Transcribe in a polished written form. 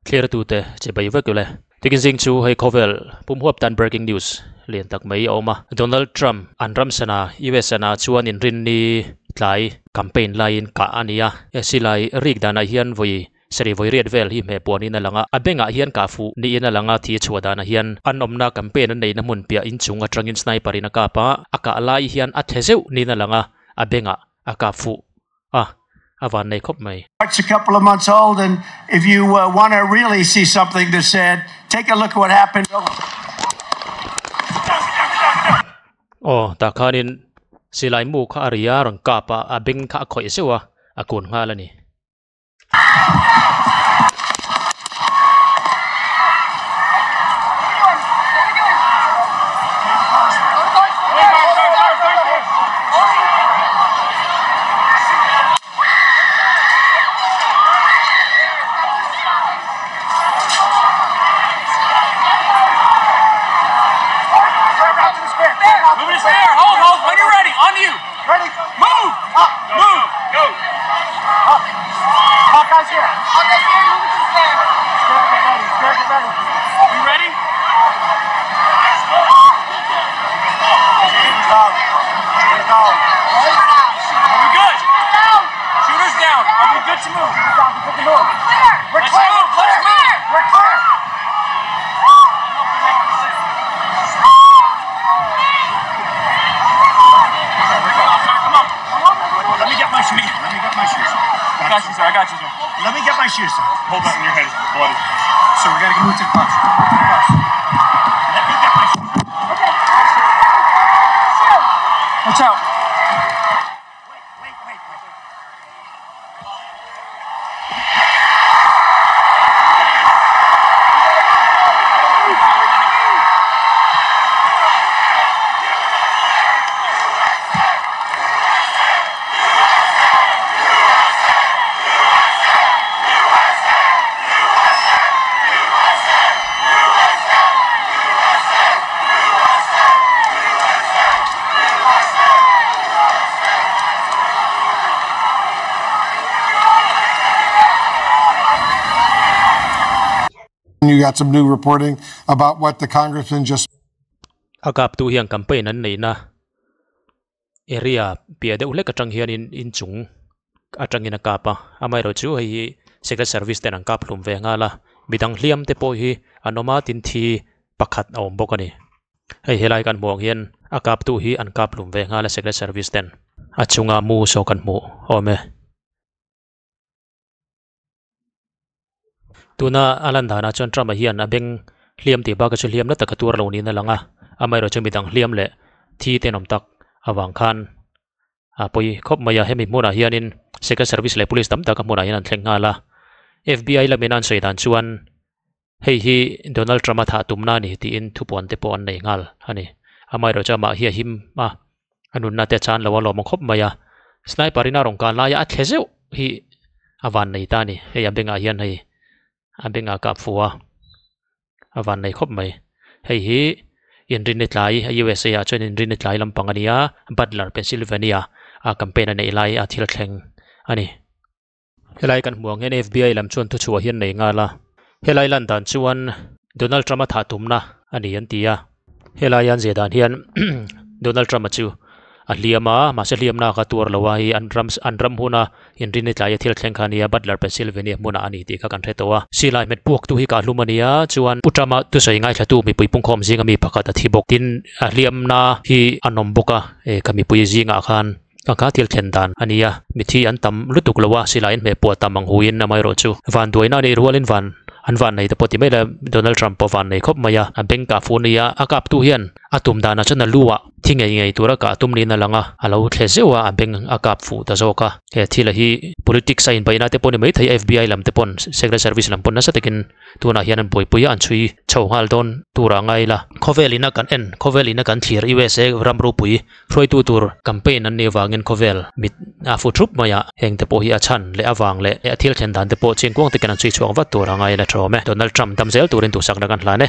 clear tu te che bai vek le tikin jing chu hei khovel pum huap tan breaking news lian tak mai oma Donald Trump anram sana US sana chuan in rin ni tlai campaign line ka ania esilai rik dana hian voi seri voi riat vel hi me puanin alanga abenga hian ka fu ni in alanga thi chuadana hian anomna campaign an nei na mun pia in chunga trangin sniper in ka pa aka lai hian a thezeu ni na langa abenga aka fu avan nei khop mai. It's a couple of months old, and if you want to really see something that's sad, take a look at what happened. Ta khanin silai mu kha aria rang ka pa abeng kha khoi sewa akun nga lani. I got you, sir. Let me get my shoes, sir. Hold that in your head, it's bloody. So we gotta move to the bus. Let me get my shoes. Okay. Watch out. Wait. You got some new reporting about what the congressman just agap tu hiang campaign an nei na area pia de ulek atang hian in chung atang in akapa amai ro chu hei secret service ten ang kap hlum ve nga la bidang hliam te po hi anoma tin thi pakhat awm bokani hei helai kan muang hian akap tu hi an kap hlum ve nga la secret service ten achunga mu so kan mu ome tuna alan dhana chon Trump hian abeng hliam ti ba ka chu hliam la takatur lo ni na langa amai ro chu midang hliam le thi tenom tak awang khan apoi khop maya hemi muna hianin secret service le police tam tak muna hian thleng nga la FBI la menan seidan chuan hei hi Donald Trump tha tumna ni ti in thupon te pon nei ngal ani amai ro cha ma hi him anun na te chan lawa lo khop maya sniper ina rong kan la ya thezeu hi awan nei ta ni hei abenga hian hei abenga ka fuwa awan nei khop mai hei hi in rinit lai USA a chen in rinit lai lampang ania Butler Pennsylvania a campaign nei lai a thil thleng ani helai kan muang hen FBI lam chon thu chuwa hian nei nga la helai lan dan chuan Donald Trump tha tumna ani an tia helai an zedan hian Donald Trump chu a hliama ma se hliamna ka tur lawa hi anram huna in rinit lai thil thleng khania Butler Pennsylvania muna ani ti ka kan thetowa silai met puak tu hi ka hlumania chuan putrama tu sei ngai thatu mi puipung khom zinga mi pakhat a thibok tin a hliamna hi anom boka kami pui zinga khan ka thil thlen dan ania mi thi an tam lutuk lawa silai me pu tamang huin na mai ro chu van duina ni rualin van an van nei te poti mela Donald Trump po van nei khop maya a bank ka funia akap tu hian atum dana chana luwa thingai ngai tura ka tum ni na langa alo thlezewa a bank akap fu ta zoka he thila hi politics sign baina te poni mai thai FBI lam te pon secret service lam pon na satekin tuna hian an puya an chui chawhal don tura ngai la khovelina kan thir USA ramru pui froi tu tur campaign an ne wangin khovel mit a fu trup maya heng te po hi a chan le awang le thil thlen dan te po chingkwang te kan chui chuang wat tura ngai la Donald Trump damzel turin tu sakna kan hlane